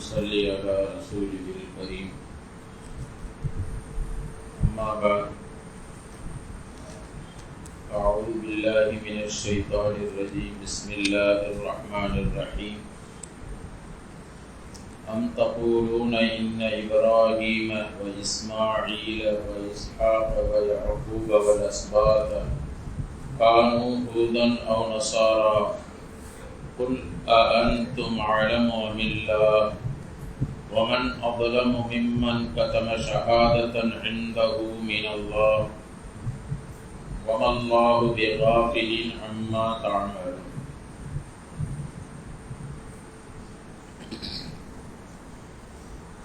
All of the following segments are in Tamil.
نصلي على رسوله الكريم أما بعد أعوذ بالله من الشيطان الرجيم بسم الله الرحمن الرحيم أم تقولون إن إبراهيم وإسماعيل وإسحاق ويعقوب والأسباط كانوا هودا أو نصارى قل أأنتم أعلم أم الله ومن أظلم ممن كتم شهادة عنده من الله وما الله بغافل عما تعملون.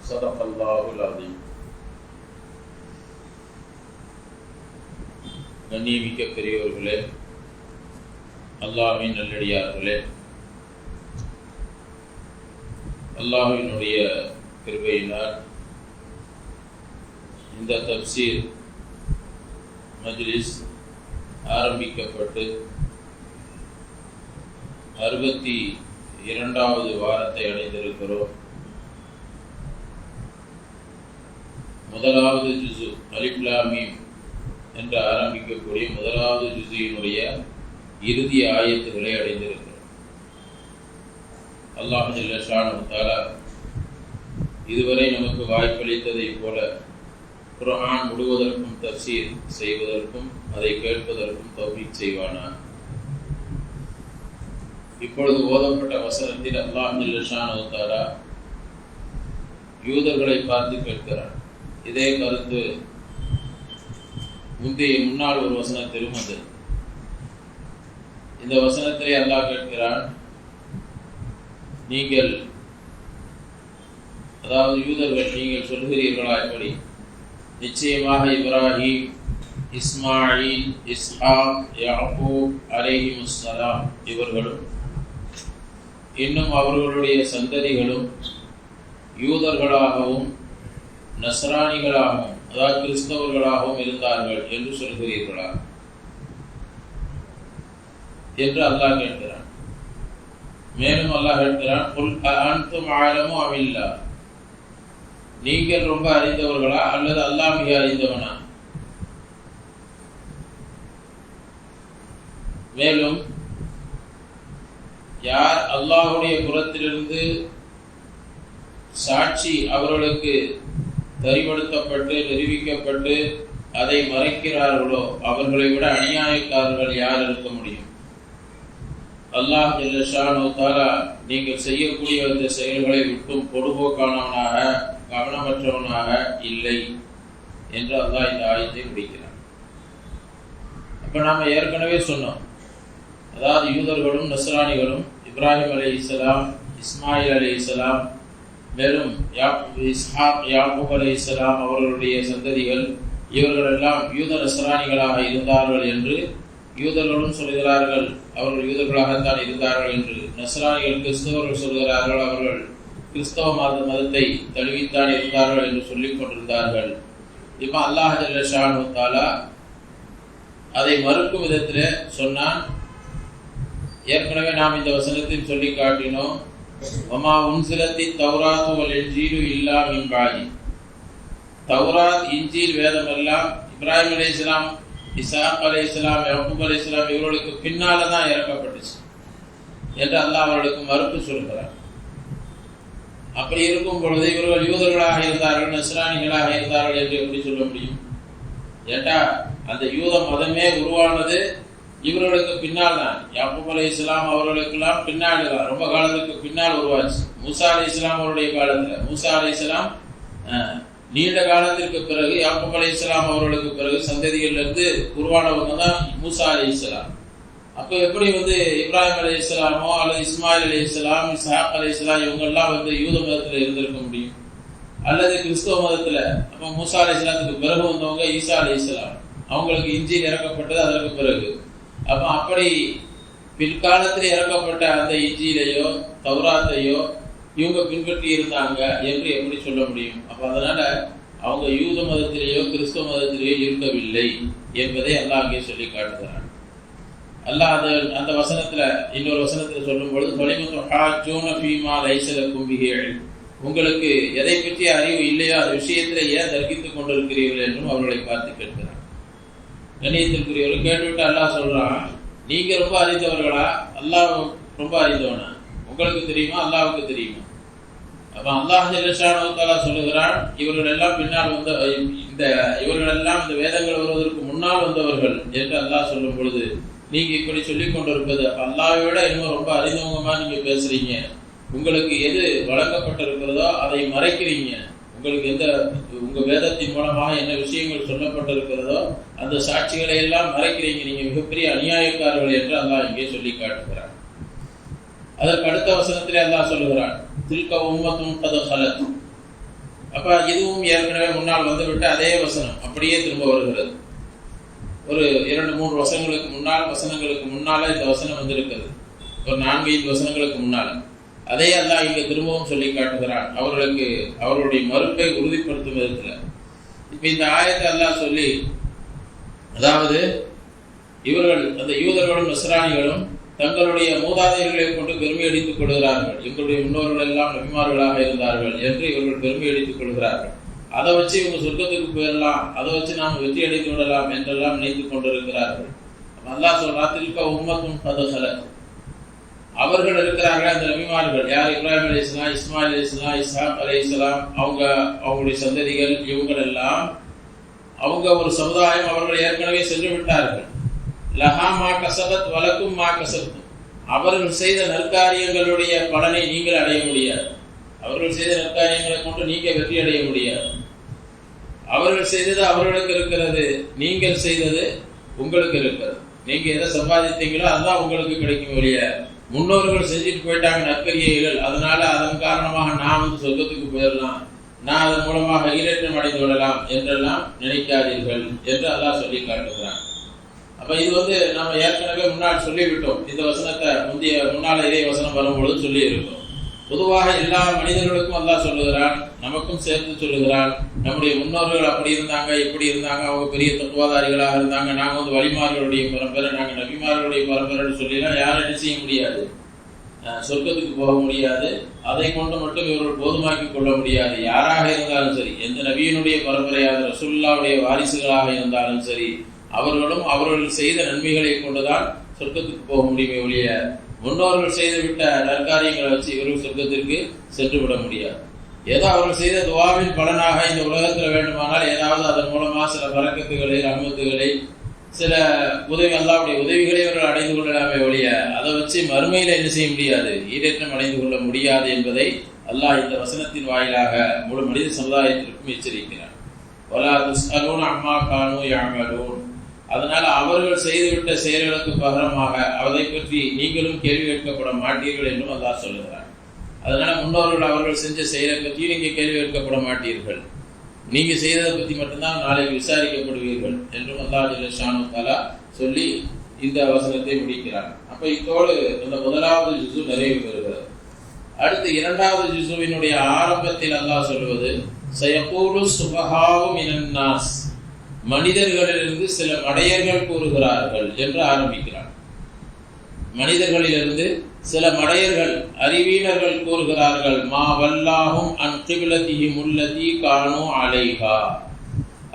صدق الله العظيم. கண்ணியமிக்க பெரியோர்களே, அல்லாஹ்வின் நல்லடியார்களே, அல்லாஹ்வினுடைய கிருபையினால் இந்த தப்சீர் மஜ்லிஸ் ஆரம்பிக்கப்பட்டு 62வது வாரத்தை அடைந்திருக்கிறோம். முதலாவது ஜுஸு அலிஃப் லாம் மீம் என்று ஆரம்பிக்கக்கூடிய முதலாவது ஜுஸினுடைய இறுதி ஆயத்துக்களை அடைந்திருக்கிறோம். அல்லாஹ் ஜல்ல ஷானஹு தஆலா இதுவரை நமக்கு வாய்ப்பளித்ததைப் போல குர்ஆன் முழுவதற்கும் தஃசீர் செய்வதற்கும் அதை கேட்பதற்கும் தௌஃபீக் செய்வானாக. இப்பொழுது ஓதப்பட்ட வசனத்தில் அல்லாஹ் ஜல்ல ஷானஹு தஆலா யூதர்களை பார்த்து கேட்கிறார். இதே கருத்து முன்னால் ஒரு வசனத்திலும் அது. இந்த வசனத்திலே அல்லாஹ் கேட்கிறான், நீங்கள், அதாவது யூதர்கள், நீங்கள் சொல்கிறீர்களா எப்படி? நிச்சயமாக இப்ராஹிம், இஸ்மாயில், இஸ்ஹாக், யாக்கூப் அலைஹிமுஸ்ஸலாம் இவர்களும் இன்னும் அவர்களுடைய சந்ததிகளும் யூதர்களாகவும் நஸ்ரானிகளாகவும், அதாவது கிறிஸ்தவர்களாகவும் இருந்தார்கள் என்று சொல்கிறீர்களா என்று அல்லாஹ் கேட்கிறான். மேலும் அல்லாஹ் கேட்கிறான், குல் அஅன்தும் அஅலமு அம் இல்லாஹ், நீங்கள் ரொம்ப அறிந்தவர்களா அல்லது அல்லாஹ் மிக அறிந்தவனா? மேலும் யார் அல்லாஹ்வுடைய புறத்திலிருந்து சாட்சி அவர்களுக்கு தரிப்படுத்தப்பட்டு நிரூபிக்கப்பட்டு அதை மறைக்கிறார்களோ அவர்களை விட அநியாயக்காரர்கள் யார் இருக்க முடியும்? அல்லாஹ் ஜல்ல ஷானஹு தஆலா நீங்கள் செய்யக்கூடிய அந்த செயல்களை விட்டும் பொடுபோக்கானவனாக கவனமற்றவனாக இல்லை என்று அல்லாஹ் இந்த ஆயத்தை முடிக்கிறான். அப்ப நாம ஏற்கனவே சொன்னோம், அதாவது யூதர்களும் நஸ்ரானிகளும் இப்ராஹிம் அலைஹிஸ்ஸலாம், இஸ்மாயில் அலைஹிஸ்ஸலாம், மேலும் இஸ்ஹாக், யாக்கூப் அலைஹிஸ்ஸலாம் அவர்களுடைய சந்ததிகள், இவர்கள் எல்லாம் யூத நஸ்ரானிகளாக இருந்தார்கள் என்று யூதர்களும் சொல்கிறார்கள். அவர்கள் யூதர்களாகத்தான் இருந்தார்கள் என்று. நஸ்ரானிகள், கிறிஸ்தவர்கள் சொல்கிறார்கள் அவர்கள் கிறிஸ்தவ மதத்தை தழுவித்தான் இருந்தார்கள் என்று சொல்லிக் கொண்டிருந்தார்கள். இப்ப அல்லாஹ் ஜல்ல ஷானஹு தஆலா அதை மறுக்கும் விதத்தில் சொன்னான். ஏற்கனவே நாம் இந்த வசனத்தில் சொல்லி காட்டினோம், வமா உன்சிலத்தி தௌராத்து வல் இன்ஜீலு இல்லா மின் பாதி. தௌராத், இன்ஜீல், வேதம் எல்லாம் இப்ராஹிம் அலைஹிஸ்ஸலாம், இஸ்ஹாக் அலைஹிஸ்ஸலாம், யாக்கூப் அலைஹிஸ்ஸலாம் இவர்களுக்கு பின்னால தான் இறக்கப்பட்டுச்சு என்று அல்லாஹ் அவர்களுக்கு மறுப்பு சொல்கிறார். அப்படி இருக்கும் பொழுது இவர்கள் யூதர்களாக இருந்தார்கள், நஸ்ரானிகளாக இருந்தார்கள் என்று எப்படி சொல்ல முடியும்? ஏட்டா அந்த யூத மதமே உருவானது இவர்களுக்கு பின்னால் தான். யாக்கூப் அலைஹிஸ்ஸலாம் அவர்களுக்கெல்லாம் பின்னால் தான், ரொம்ப காலத்துக்கு பின்னால் உருவாச்சு. மூசா அலைஹிஸ்ஸலாம் அவருடைய காலத்துல, மூசா அலைஹிஸ்ஸலாம் நீண்ட காலத்திற்கு பிறகு, யாக்கூப் அலைஹிஸ்ஸலாம் அவர்களுக்கு பிறகு சந்ததிகளிலிருந்து உருவானவங்க தான் மூசா அலைஹிஸ்ஸலாம். அப்போ எப்படி இப்ராஹிம் அலைஹிஸ்ஸலாமோ அல்லது இஸ்மாயில் அலைஹிஸ்ஸலாம், இஸ்ஹாக் அலைஹிஸ்ஸலாம் இவங்கெல்லாம் யூத மதத்தில் இருந்திருக்க முடியும்? அல்லது கிறிஸ்தவ மதத்துல அப்போ மூசா அலைஹிஸ்ஸலாத்துக்கு பிறகு வந்தவங்க ஈசா அலைஹிஸ்ஸலாம், அவங்களுக்கு இன்ஜீல் இறக்கப்பட்டது அதற்கு பிறகு. அப்ப அப்படி பிற்காலத்தில் இறக்கப்பட்ட அந்த இன்ஜீலையோ தௌராத்தையோ இவங்க பின்பற்றி இருந்தாங்க என்று எப்படி சொல்ல முடியும்? அப்ப அதனால அவங்க யூத மதத்திலேயோ கிறிஸ்தவ மதத்திலேயோ இருக்கவில்லை என்பதை அல்லாஹ் அங்கே சொல்லி காட்டுகிறான். அல்லாஹ் அந்த வசனத்துல இன்னொரு வசனத்துல சொல்லும் பொழுது உங்களுக்கு எதை பற்றி அறிவு இல்லையோ அந்த விஷயத்தில் ஏன் தர்க்கித்துக் கொண்டிருக்கிறீர்கள் என்றும் அவர்களை பார்த்து கேட்கிறார். கண்ணியத்திற்குரியவர்கள் கேட்டுவிட்டு அல்லாஹ் சொல்றான், நீங்க ரொம்ப அறிந்தவர்களா, அல்லாஹ் ரொம்ப அறிந்தவனா? உங்களுக்கு தெரியுமா, அல்லாஹ்வுக்கு தெரியுமா? அப்ப அல்லாஹ் ஜல்லஷானஹு வ தஆலா சொல்லுகிறான், இவர்கள் எல்லாம் பின்னால் வந்த இவர்கள் எல்லாம் இந்த வேதங்கள் வருவதற்கு முன்னால் வந்தவர்கள் என்று அல்லாஹ் சொல்லும் பொழுது நீங்க இப்படி சொல்லிக் கொண்டிருப்பது அல்லாஹ்வை விட இன்னும் ரொம்ப அறிந்தவங்கமா நீங்க பேசுறீங்க. உங்களுக்கு எது வழங்கப்பட்டிருக்கிறதோ அதை மறைக்கிறீங்க. உங்களுக்கு உங்க வேதத்தின் மூலமாக என்ன விஷயங்கள் சொல்லப்பட்டிருக்கிறதோ அந்த சாட்சிகளை எல்லாம் மறைக்கிறீங்க. நீங்க மிகப்பெரிய அநியாயக்காரர்கள் என்று அல்லாஹ் இங்கே சொல்லி காட்டுகிறார். அதற்கு அடுத்த வசனத்திலே அல்லாஹ் சொல்லுகிறான், தில்க உம்மத்தும் கத் ஹலத். அப்ப இதுவும் ஏற்கனவே முன்னால் வந்துவிட்டு அதே வசனம் அப்படியே திரும்ப வருகிறது. ஒரு 2-3 வசனங்களுக்கு முன்னால இந்த வசனம் வந்திருக்கிறது. ஒரு 4-5 வசனங்களுக்கு முன்னால அதே அல்லாஹ் இங்க திரும்பவும் சொல்லி காட்டுகிறான், அவர்களுடைய மறுப்பை உறுதிப்படுத்தும் விதத்துல. இப்ப இந்த ஆயத்தை அல்லாஹ் சொல்லி, அதாவது இவர்கள் அந்த யூதர்களும் நஸ்ரானிகளும் தங்களுடைய மூதாதையர்களை கொண்டு பெருமை அடித்துக் கொள்கிறார்கள். எங்களுடைய முன்னோர்கள் எல்லாம் நபிமார்களாக இருந்தார்கள் என்று இவர்கள் பெருமை அடித்துக் கொள்கிறார்கள். அதை வச்சு இவங்க சொர்க்கத்துக்கு போயிடலாம், அதை வச்சு நாம் வெற்றி அடைந்து விடலாம் என்றெல்லாம் நினைத்துக் கொண்டிருக்கிறார்கள். அல்லாஹ் சொல்றான், தில்க உம்மத்தும் கத் ஹலத். அவர்கள் இருக்கிறார்கள் அந்த நபிமார்கள். யார்? இப்ராஹிம் அலைஹிஸ்ஸலாம், இஸ்மாயில் அலைஹிஸ்ஸலாம், இஸ்ஹாக் அலைஹிஸ்ஸலாம், அவங்களுடைய சந்ததிகள். இவங்கள் எல்லாம் அவங்க ஒரு சமுதாயம். அவர்கள் ஏற்கனவே சென்று விட்டார்கள். லஹா மா கஸபத் வலக்கும் மா கஸப்தும். அவர்கள் செய்த நற்காரியங்களுடைய பலனை நீங்கள் அடைய முடியாது. அவர்கள் செய்த நற்காரியங்களை கொண்டு நீங்க வெற்றி அடைய முடியாது. அவர்கள் செய்தது அவர்களுக்கு இருக்கிறது, நீங்கள் செய்தது உங்களுக்கு இருக்கிறது. நீங்க எதை சம்பாதித்தீங்களோ அதுதான் உங்களுக்கு கிடைக்கும். வழிய முன்னோர்கள் செஞ்சுட்டு போயிட்டாங்க நற்கரியைகள், அதனால அதன் காரணமாக நான் சொர்க்கத்துக்கு போயிடலாம், நான் அதன் மூலமாக ஈரேற்றம் அடைந்து விடலாம் என்றெல்லாம் நினைக்காதீர்கள் என்று அல்லாஹ் சொல்லி காட்டுகிறான். அப்ப இது நம்ம ஏற்கனவே முன்னால் சொல்லிவிட்டோம். இந்த வசனத்தை முன்னால இதே வசனம் வரும்பொழுது சொல்லி இருக்கோம். பொதுவாக எல்லா மனிதர்களுக்கும் அல்லாஹ் சொல்லுகிறான், நமக்கும் சேர்த்து சொல்லுகிறான். நம்முடைய முன்னோர்கள் அப்படி இருந்தாங்க, இப்படி இருந்தாங்க, அவங்க பெரிய தத்துவாதாரிகளாக இருந்தாங்க, நாங்க வலிமார்களுடைய பரம்பரை, நாங்க நபிமார்களுடைய பரம்பரைன்னு சொல்லிலாம் யாரும் என்ன செய்ய முடியாது, சொர்க்கத்துக்கு போக முடியாது. அதை கொண்டு மட்டும் இவர்கள் போதுமாக்கி கொள்ள முடியாது. யாராக இருந்தாலும் சரி, எந்த நபியினுடைய பரம்பரையாக ரசூலுல்லாஹ்வுடைய வாரிசுகளாக இருந்தாலும் சரி, அவர்களும் அவர்கள் செய்த நன்மைகளை கொண்டுதான் சொர்க்கத்துக்கு போக முடியுமே ஒழிய முன்னோர்கள் செய்து விட்ட நற்காரியங்களை வச்சு இவர்கள் சொர்க்கத்திற்கு சென்று விட முடியாது. ஏதோ அவர்கள் செய்த துவாவின் பலனாக இந்த உலகத்தில் வேண்டுமானால் ஏதாவது அதன் மூலமாக சில பரக்கத்துகளை, ரஹ்மத்துகளை, சில அல்லாஹ்வுடைய உதவிகளை இவர்கள் அடைந்து கொள்ளலாமே ஒழிய அதை வச்சு மறுமையில என்ன செய்ய முடியாது, ஈடேற்றம் அடைந்து கொள்ள முடியாது என்பதை அல்லாஹ் இந்த வசனத்தின் வாயிலாக முழு மனித சமுதாயத்திற்கும் எச்சரிக்கிறார். வலா துஸ்அலூன அம்மா கானூ யஅமலூன். அதனால அவர்கள் செய்துவிட்ட செயல்களுக்கு பகரமாக அதை பற்றி நீங்களும் கேள்வி கேட்கப்பட மாட்டீர்கள் என்றும் அல்லாஹ் சொல்லுகிறார். அதனால முன்னோர்கள் அவர்கள் செஞ்ச செயலை பற்றி நீங்க கேள்வி கேட்கப்பட மாட்டீர்கள், நீங்க செய்ததை பற்றி மட்டும்தான் நாளைக்கு விசாரிக்கப்படுவீர்கள் என்றும் அல்லாஹ் ஜல்லஷானஹு வ தஆலா சொல்லி இந்த வசனத்தை முடிக்கிறார். அப்ப இதோடு இந்த முதலாவது ஜுஸு நிறைவு பெறுகிறது. அடுத்து இரண்டாவது ஜுஸுவினுடைய ஆரம்பத்தில் அல்லாஹ் சொல்வது, சயகூலு சுபஹாவு மினன் நாஸ். மனிதர்களிலிருந்து சில மடையர்கள் கூறுகிறார்கள் என்று ஆரம்பிக்கிறார். மனிதர்களிலிருந்து சில மடையர்கள், அறிவீனர்கள் கூறுகிறார்கள், மா வல்லாஹும் அன் கிப்லதிஹிம் அல்லதி கானூ அலைஹா.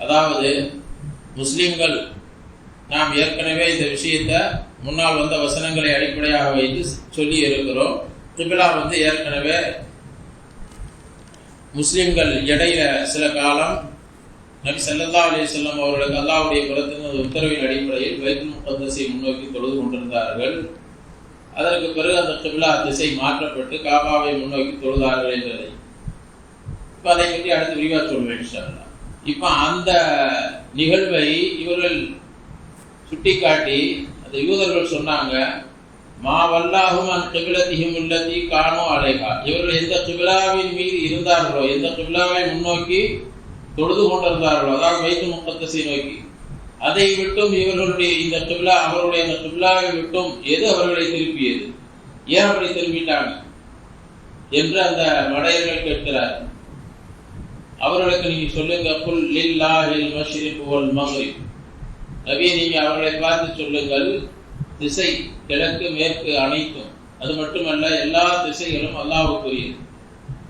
அதாவது முஸ்லிம்கள், நாம் ஏற்கனவே இந்த விஷயத்தை முன்னால் வந்த வசனங்களை அடிப்படையாக வைத்து சொல்லி இருக்கிறோம். கிப்லா ஏற்கனவே முஸ்லிம்கள் இடையில சில காலம் நபி ஸல்லல்லாஹு அலைஹி வஸல்லம் அவர்களுக்கு அல்லாஹ்வுடைய புறத்தின் உத்தரவின் அடிப்படையில் பைத்துல் முகத்தஸை முன்னோக்கி தொழுது கொண்டிருந்தார்கள். அதற்கு பிறகு அந்த கிப்லா திசை மாற்றப்பட்டு காபாவை முன்னோக்கி தொழுதார்கள் என்றதை இப்ப அதை பற்றி அடுத்து விரிவாக சொல்வேன் இன்ஷா அல்லாஹ். இப்ப அந்த நிகழ்வை இவர்கள் சுட்டிக்காட்டி அந்த யூதர்கள் சொன்னாங்க, மா வல்லாஹும் அன் கிப்லதிஹிம் அல்லதி கானூ அலைஹா. இவர்கள் எந்த கிப்லாவின் மீது இருந்தார்களோ, எந்த கிப்லாவை முன்னோக்கி தொழுது கொண்டிருந்தார்களோ, அதாவது பைத்துல் முகத்தஸை நோக்கி, அதை விட்டும் இவர்களுடைய இந்த கிப்லா, அவருடைய அந்த கிப்லாவை விட்டும் எது அவர்களை திருப்பியது, ஏன் அப்படி திரும்பிட்டாங்க என்று அந்த மடையர்கள் கேட்கிறார்கள். அவர்களுக்கு நீங்க சொல்லுங்க, குல் லில்லாஹில் மஷ்ரிக் வல் மக்ரிப். நபியே, நீங்க அவர்களை பார்த்து சொல்லுங்கள், திசை கிழக்கு மேற்கு அனைத்தும், அது மட்டுமல்ல எல்லா திசைகளும் அல்லாஹ்வுக்குரியது.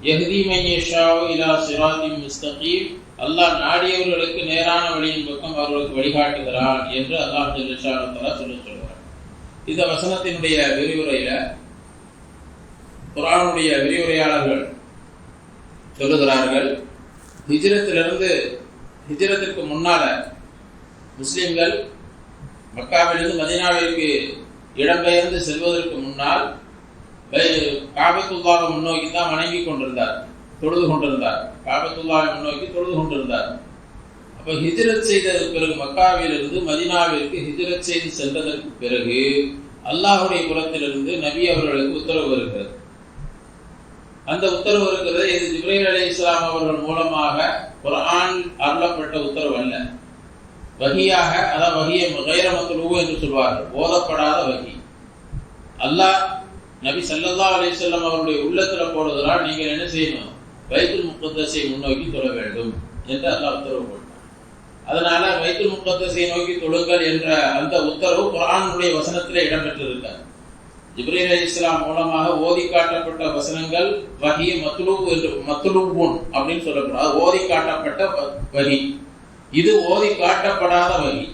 யஹ்தி மன் யஷாஉ இலா சிராத்தின் முஸ்தகீம், அல்லாஹ் நாடியவர்களுக்கு நேரான வழியின் பக்கம் அவர்களுக்கு வழிகாட்டுகிறான் என்று அல்லாஹ் ஜல்ல ஷானஹு சொல்லுகிறார். இந்த வசனத்தினுடைய விரிவுரையில குர்ஆனுடைய விரிவுரையாளர்கள் சொல்லுகிறார்கள், ஹிஜ்ரத்திற்கு முன்னால முஸ்லிம்கள் மக்காவிலிருந்து மதீனாவிற்கு இடம்பெயர்ந்து செல்வதற்கு முன்னால் காபத்துல்லாவை முன்னோக்கி தான் வணங்கி கொண்டிருந்தார், தொழுது கொண்டிருந்தார். காபத்துல்லாவை முன்னோக்கி தொழுது கொண்டிருந்தார். அப்ப ஹிஜ்ரத் செய்ததற்கு பிறகு, மக்காவிலிருந்து மதீனாவிற்கு ஹிஜ்ரத் செய்து சென்றதற்கு பிறகு அல்லாஹுடைய புறத்திலிருந்து நபி அவர்களுக்கு உத்தரவு வருகிறது. அந்த உத்தரவு இருக்கிறது, இது ஜிப்ரீல் அலைஹிஸ்ஸலாம் அவர்கள் மூலமாக குர்ஆன் அருளப்பட்ட உத்தரவு அல்ல, வஹியாக, அதாவது வஹிய கைர மத்லூ என்று சொல்வார்கள், ஓதப்படாத வஹி. அல்லாஹ் நபி ஸல்லல்லாஹு அலைஹி வஸல்லம் அவருடைய உள்ளத்துல போடுகிறார், நீங்கள் என்ன செய்யணும், பைத்துல் முகத்தஸை முன்னோக்கி தொழ வேண்டும் என்று அல்லாஹ் உத்தரவு போட்டார். அதனால பைத்துல் முகத்தஸை நோக்கி தொழுங்கள் என்ற அந்த உத்தரவு குர்ஆனுடைய வசனத்திலே இடம்பெற்றிருக்கிறது. ஜிப்ரீல் அலைஹிஸ்ஸலாம் மூலமாக ஓதி காட்டப்பட்ட வசனங்கள் வஹி மத்லூபுன் அப்படின்னு சொல்லப்படுறது, ஓதி காட்டப்பட்ட வஹி. இது ஓதி காட்டப்படாத வஹி,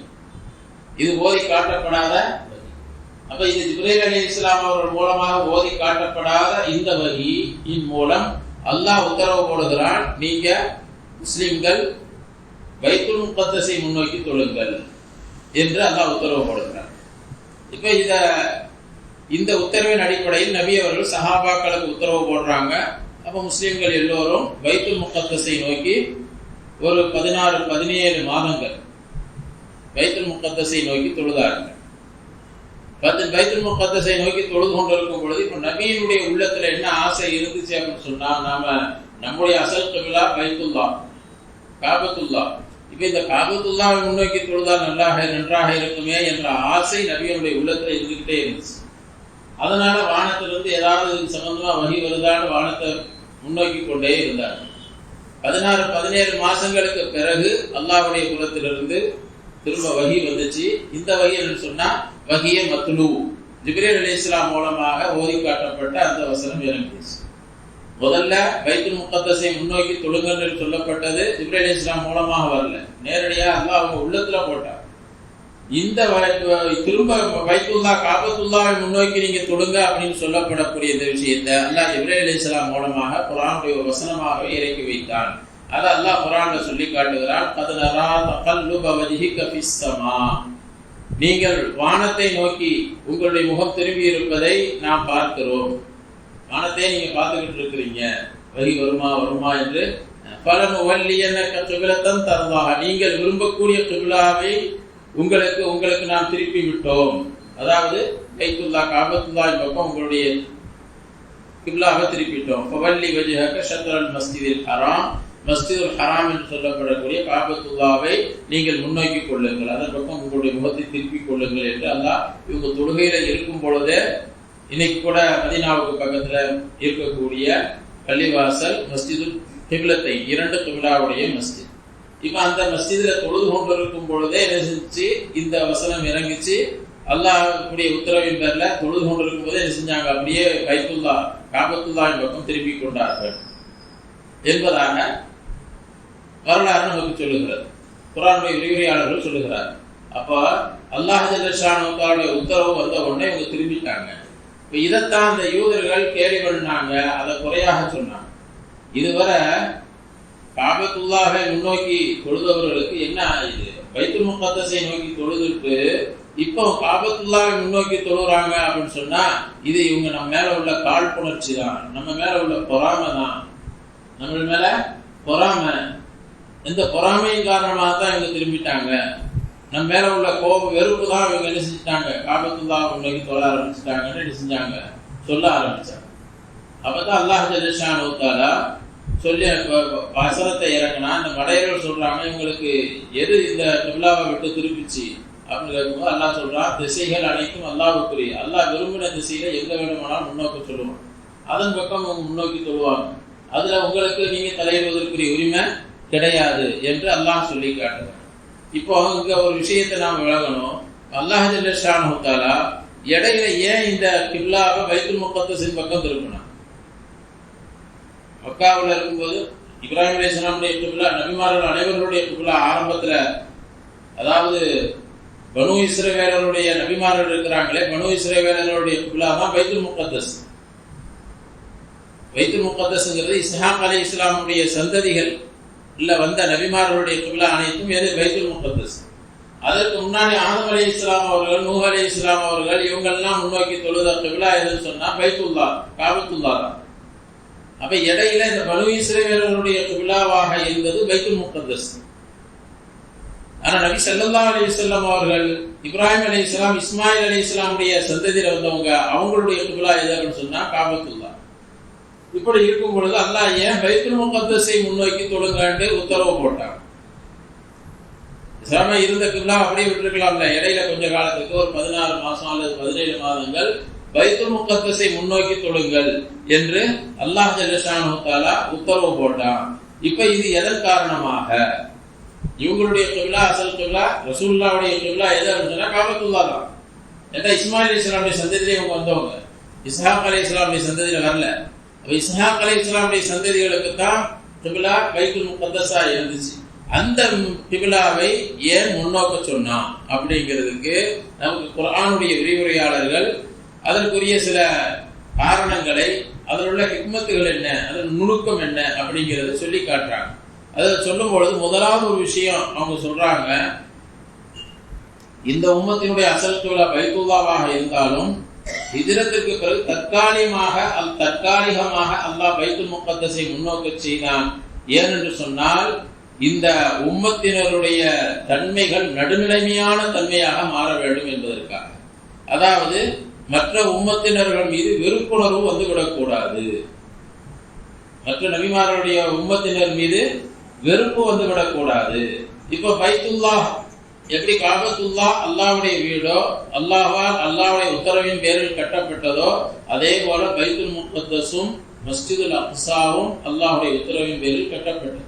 இது ஓதி காட்டப்படாத வஹி. அப்ப இது ஜிப்ரீல் அலைஹிஸ்ஸலாம் அவர்கள் மூலமாக ஓதி காட்டப்படாத இந்த வஹியின் மூலம் அல்லாஹ் உத்தரவு போடுகிறான், நீங்க முஸ்லிம்கள் பைத்துல் முகத்தஸை முன்னோக்கி தொழுங்கள் என்று அல்லாஹ் உத்தரவு போடுகிறார். இப்ப இந்த உத்தரவின் அடிப்படையில் நபி அவர்கள் சஹாபாக்களுக்கு உத்தரவு போடுறாங்க. அப்ப முஸ்லிம்கள் எல்லோரும் பைத்துல் முகத்தஸை நோக்கி ஒரு 16-17 மாதங்கள் பைத்துல் முகத்தஸை நோக்கி தொழுதார்கள். பைத்துல் முகத்தஸை நோக்கி தொழுது கொண்டிருக்கும் பொழுது இப்ப நபியினுடைய உள்ளத்துல என்ன ஆசை இருந்துச்சு அப்படின்னு சொன்னா, நாம நம்முடைய அசல் கிபிலா பைத்துல்லா, காபத்துல்லா. இப்ப இந்த காபத்துல்லாவை முன்னோக்கி தொழுதால் நன்றாக இருக்குமே என்ற ஆசை நபியினுடைய உள்ளத்துல இருந்துகிட்டே இருந்துச்சு. அதனால வானத்திலிருந்து ஏதாவது சம்பந்தமா வஹி வருதான்னு வானத்தை முன்னோக்கி கொண்டே இருந்தார். 16-17 மாசங்களுக்கு பிறகு அல்லாஹ்வுடைய புறத்திலிருந்து திரும்ப வஹி வந்துச்சு. இந்த வஹி என்று சொன்னா வஹிய மத்லூ, ஜிப்ரீல் அலைஹிஸ்ஸலாம் மூலமாக ஓதி காட்டப்பட்ட அந்த வசனம் இறங்கிச்சு. முதல்ல பைத்துல் முகத்தஸை முன்னோக்கி தொழுங்கள் என்று சொல்லப்பட்டது ஜிப்ரீல் அலைஹிஸ்ஸலாம் மூலமாக வரல, நேரடியாக அல்லாஹ் அவங்க உள்ளத்துல போட்டார். இந்த திரும்ப பைத்துல்லா காபத்துல்லாவை முன்னோக்கி நீங்க தொழுங்க அப்படின்னு சொல்லப்படக்கூடிய இந்த விஷயத்தை அல்லாஹ் ஜிப்ரீல் அலைஹிஸ்ஸலாம் மூலமாக குர்ஆனுடைய ஒரு வசனமாகவே இறக்கி வைத்தான். அதை அல்லாஹ் குர்ஆன்ல சொல்லி காட்டுகிறான், கத் நரா தகல்லுப வஜ்ஹிக ஃபிஸ் ஸமா, நீங்கள் வானத்தை நோக்கி உங்களுடைய முகம் திரும்பி இருப்பதை நாம் பார்க்கிறோம். வானத்தை நீங்க பார்த்துக்கிட்டு இருக்கிறீங்க, வஹி வருமா என்று. ஃபலனுவல்லியன்னக கிப்லத்தன் தர்தாக, நீங்கள் விரும்பக்கூடிய கிப்லாவை உங்களுக்கு நாம் திருப்பி விட்டோம். அதாவது பைத்துல்லா காபத்துல்லாஹ் பக்கம் உங்களுடைய கிப்லாவை திருப்பிட்டோம். ஃபவல்லி வஜ்ஹக ஷத்ரல் மஸ்ஜிதில் ஹராம், மஸ்ஜிதுல் ஹராம் என்று சொல்லப்படக்கூடிய காபத்துல்லாவை நீங்கள் முன்னோக்கி கொள்ளுங்கள், அதன் பக்கம் உங்களுடைய முகத்தை திருப்பிக் கொள்ளுங்கள் என்று அல்லாஹ் இவங்க தொழுகையில இருக்கும் பொழுதே, இன்னைக்கு கூட மதீனாவுக்கு பக்கத்துல இருக்கக்கூடிய பள்ளிவாசல் மஸ்ஜிதுல் கிப்லத்தை, 2 கிப்லாவுடைய மஸ்ஜித். இப்ப அந்த மஸ்ஜிதுல தொழுது கொண்டிருக்கும் பொழுதே என்ன, இந்த வசனம் இறங்கிச்சு. அல்லாஹ்வுடைய உத்தரவின் பேர்ல தொழுது கொண்டிருக்கும் போதே என்ன செஞ்சாங்க, அப்படியே பைத்துல்லா காபத்துல்லாஹின் பக்கம் திருப்பி கொண்டார்கள் என்பதாக வரலாறு நமக்கு சொல்லுகிறது, குர்ஆனுடைய விரிவுரையாளர்கள் சொல்லுகிறார். அப்ப அல்லாஹ் ஜல்ல ஷானஹு உத்தரவு வந்த உடனே இவங்க திரும்பிட்டாங்க. இப்ப இதைத்தான் அந்த யூதர்கள் கேலி பண்ணாங்க, அதை குறையாக சொன்னாங்க. இதுவரை காபத்துல்லாஹை முன்னோக்கி தொழுதவர்களுக்கு என்ன இது, பைத்துல் முகத்தஸை நோக்கி தொழுதுட்டு இப்போ காபத்துல்லாஹை முன்னோக்கி தொழுறாங்க அப்படின்னு சொன்னா, இது இவங்க நம்ம மேல உள்ள காழ்ப்புணர்ச்சி தான், நம்ம மேல உள்ள பொறாமை தான், நம்ம மேல பொறாமை. இந்த பொறாமையின் காரணமாக தான் இவங்க திரும்பிட்டாங்க. நம்ம மேல உள்ள கோபம் வெறுப்பு தான் இவங்க என்ன செஞ்சுட்டாங்க, காபத்துல்லாஹை முன்னோக்கி தொழ ஆரம்பிச்சுட்டாங்கன்னு என்ன செஞ்சாங்க, சொல்ல ஆரம்பிச்சாங்க. அப்பதான் அல்லாஹ் ஜல்ல ஷானஹு தஆலா சொல்லி வசனத்தை இறங்கினா, அந்த மடையர்கள் சொல்றாங்க, இவங்களுக்கு எது இந்த கிப்லாவை விட்டு திருப்பிச்சு அப்படின்னு கேட்கும்போது அல்லாஹ் சொல்றான், திசைகள் அனைத்தும் அல்லாஹ்வுக்குரிய, அல்லாஹ் விரும்பின திசையில எங்க வேணுமானாலும் முன்னோக்கி சொல்லுவாங்க, அதன் பக்கம் அவங்க முன்னோக்கி தொழுவாங்க, அதுல உங்களுக்கு நீங்க தலையிடுவதற்குரிய உரிமை கிடையாது என்று அல்லாஹ் சொல்லி காட்டுறாங்க. இப்போ இங்க ஒரு விஷயத்தை நாம் விளங்கணும், அல்லாஹ் ஜல்ல ஷானஹு தஆலா இடையில ஏன் இந்த கிப்லாவை பைத்துல் முகத்தஸின் பக்கம் திருப்பினான்? மக்காவில் இருக்கும்போது இப்ராஹிம் அலைஹிஸ்ஸலாமுடைய கிப்லா, நபிமார்கள் அனைவர்களுடைய கிப்லா ஆரம்பத்தில், அதாவது பனு இஸ்ரவேலருடைய நபிமார்கள் இருக்கிறாங்களே, பனு இஸ்ரவேலருடைய கிப்லா தான் பைத்துல் முகத்தஸ். பைத்துல் முகத்தஸ்ங்கிறது இஸ்ஹாக் அலைஹிஸ்ஸலாமுடைய சந்ததிகள் இல்ல வந்த நபிமார்களுடைய கிப்லா அனைத்தும் எது பைத்துல் முகத்தஸ். அதற்கு முன்னாடி ஆதம் அலைஹிஸ்ஸலாம் அவர்கள், நூஹ் அலைஹிஸ்ஸலாம் அவர்கள் இவங்கெல்லாம் முன்னோக்கி தொழுத கிப்லா எதுன்னு சொன்னா பைத்துல்லா, காபத்துல்லா தான். அப்ப இடையில இந்த பனு இஸ்ரவேலருடைய கிப்லாவாக இருந்தது பைத்துல் முகத்தஸ். ஆனா நபி ஸல்லல்லாஹு அலைஹி வஸல்லம் அவர்கள் இப்ராஹிம் அலைஹிஸ்ஸலாம், இஸ்மாயில் அலைஹிஸ்ஸலாமுடைய சந்ததியில வந்தவங்க, அவங்களுடைய கிப்லா எதுன்னு சொன்னா காபத்துல்லா. இப்படி இருக்கும் பொழுது அல்லாஹ் ஏன் பைத்துல் முகத்தஸை முன்னோக்கி தொழுங்கன்னு உத்தரவு போட்டான்? இஸ்லாம இருந்த கிப்லா அப்படியே விட்டுருக்கலாம்ல. இடையில கொஞ்ச காலத்துக்கு ஒரு 16 மாசம் அல்லது 17 மாதங்கள் பைத்துல் முகத்தஸை முன்னோக்கி தொழுங்கள் என்று அல்லாஹ் ஜல்ல ஷானஹு தஆலா உத்தரவு போட்டான். இப்ப இது எதன் காரணமாக? இவங்களுடைய கிப்லா, அசல் கிப்லா ரசூலுல்லாஹ்வுடைய கிப்லா எது அப்படின்னா காபத்துல்லா தான். ஏன்னா இஸ்மாயில் அலைஹிஸ்ஸலாமுடைய சந்ததியில இவங்க வந்தவங்க, இஸ்ஹாக் அலைஹிஸ்ஸலாமுடைய சந்ததியில வரல. இஸ்ஹாக் அலைஹிஸ்ஸலாமுடைய சந்ததிகளுக்கு தான் கிப்லா பைத்துல் முகத்தஸா இருந்துச்சு. அந்த கிப்லாவை ஏன் முன்னோக்க சொன்னான் அப்படிங்கிறதுக்கு நமக்கு குர்ஆனுடைய விரிவுரையாளர்கள் அதற்குரிய சில காரணங்களை, அதில் உள்ள ஹிக்மத்துகள் என்ன, அதன் நுணுக்கம் என்ன அப்படிங்கிறத சொல்லி காட்டுறாங்க. அதை சொல்லும் பொழுது முதலாவது ஒரு விஷயம் அவங்க சொல்றாங்க, இந்த உம்மத்தினுடைய அசல் கிப்லா பைத்துல்லாவாக இருந்தாலும் ஹிஜ்ரத்துக்கு பிறகு தற்காலிகமாக அல்லாஹ் பைத்துல் முகத்தஸை முன்னோக்க செய்தான். ஏனென்று சொன்னால் இந்த உம்மத்தினருடைய தன்மைகள் நடுநிலைமையான தன்மையாக மாற வேண்டும் என்பதற்காக. அதாவது மற்ற உம்மத்தினர்கள் மீது வெறுப்புணர்வு வந்துவிடக்கூடாது, மற்ற நபிமார்களுடைய உம்மத்தினர் மீது வெறுப்பு வந்துவிடக்கூடாது. இப்ப பைத்துல்லா எப்படி காபத்துல்லா அல்லாஹ்வுடைய வீடோ, அல்லாஹ்வுடைய உத்தரவின் பேரில் கட்டப்பட்டதோ, அதே போல பைத்துல் முகத்தஸும் மஸ்ஜிதுல் அக்ஸாவும் அல்லாஹ்வுடைய உத்தரவின் பேரில் கட்டப்பட்டது.